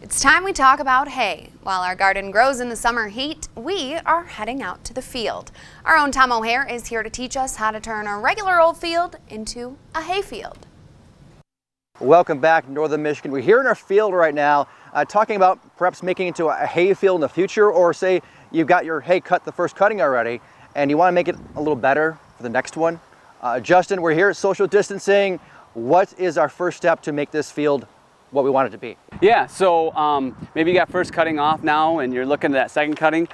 It's time we talk about hay. While our garden grows in the summer heat, we are heading out to the field. Our own Tom O'Hare is here to teach us how to turn a regular old field into a hayfield. Welcome back, Northern Michigan. We're here in our field right now talking about perhaps making it into a hayfield in the future, or say you've got your hay cut, the first cutting already, and you want to make it a little better for the next one. Justin, we're here at social distancing. What is our first step to make this field what we want it to be? Yeah, so maybe you got first cutting off now and you're looking at that second cutting.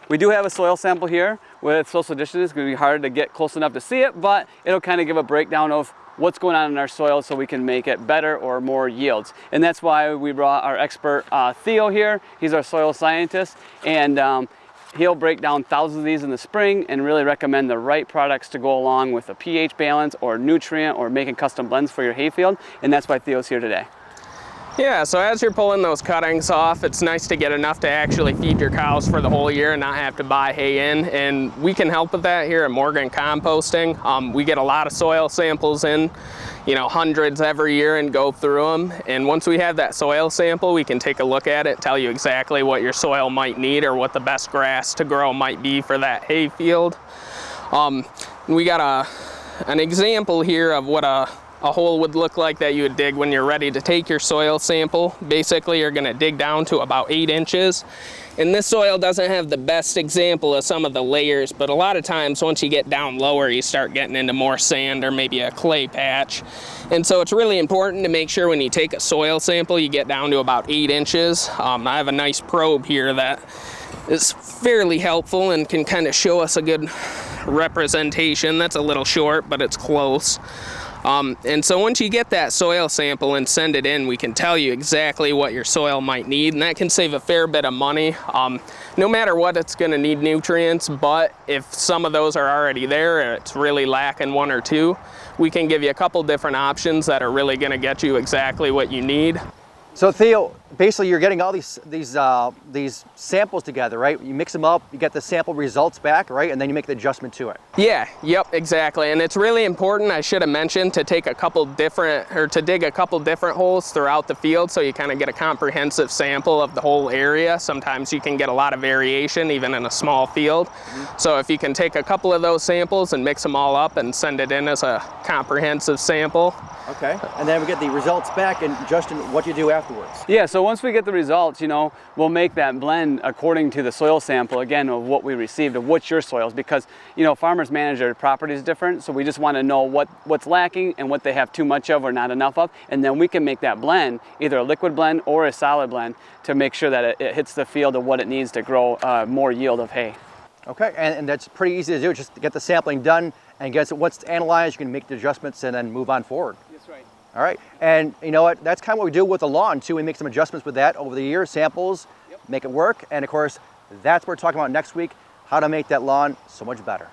We do have a soil sample here. With social distancing, it's going to be hard to get close enough to see it, but it'll kind of give a breakdown of what's going on in our soil so we can make it better or more yields. And that's why we brought our expert Theo here. He's our soil scientist, and he'll break down thousands of these in the spring and really recommend the right products to go along with a pH balance or nutrient or making custom blends for your hayfield. And that's why Theo's here today. Yeah, so as you're pulling those cuttings off, it's nice to get enough to actually feed your cows for the whole year and not have to buy hay in. And we can help with that here at Morgan Composting. We get a lot of soil samples in, hundreds every year, and go through them. And once we have that soil sample, we can take a look at it, tell you exactly what your soil might need or what the best grass to grow might be for that hay field. We got an example here of what a hole would look like that you would dig when you're ready to take your soil sample. Basically, you're going to dig down to about 8 inches. And this soil doesn't have the best example of some of the layers, but a lot of times once you get down lower, you start getting into more sand or maybe a clay patch. And so it's really important to make sure when you take a soil sample, you get down to about 8 inches. I have a nice probe here that is fairly helpful and can kind of show us a good representation. That's a little short, but it's close. And so once you get that soil sample and send it in, we can tell you exactly what your soil might need, and that can save a fair bit of money. No matter what, it's going to need nutrients, but if some of those are already there, or it's really lacking 1 or 2, we can give you a couple different options that are really going to get you exactly what you need. So Theo, basically you're getting all these samples together, right? You mix them up, you get the sample results back, right? And then you make the adjustment to it. Yeah, yep, exactly. And it's really important, I should have mentioned, to dig a couple different holes throughout the field so you kind of get a comprehensive sample of the whole area. Sometimes you can get a lot of variation even in a small field. So if you can take a couple of those samples and mix them all up and send it in as a comprehensive sample. Okay, and then we get the results back, and Justin, what do you do afterwards? Yeah, so once we get the results, we'll make that blend according to the soil sample, again, of what we received, of what's your soils, because, farmers manage their properties different, so we just want to know what's lacking and what they have too much of or not enough of, and then we can make that blend, either a liquid blend or a solid blend, to make sure that it hits the field of what it needs to grow more yield of hay. Okay, and that's pretty easy to do, just get the sampling done, and once analyzed, you can make the adjustments and then move on forward. That's right. All right, and you know what? That's kind of what we do with the lawn too. We make some adjustments with that over the years, samples, make it work, and of course, that's what we're talking about next week, how to make that lawn so much better.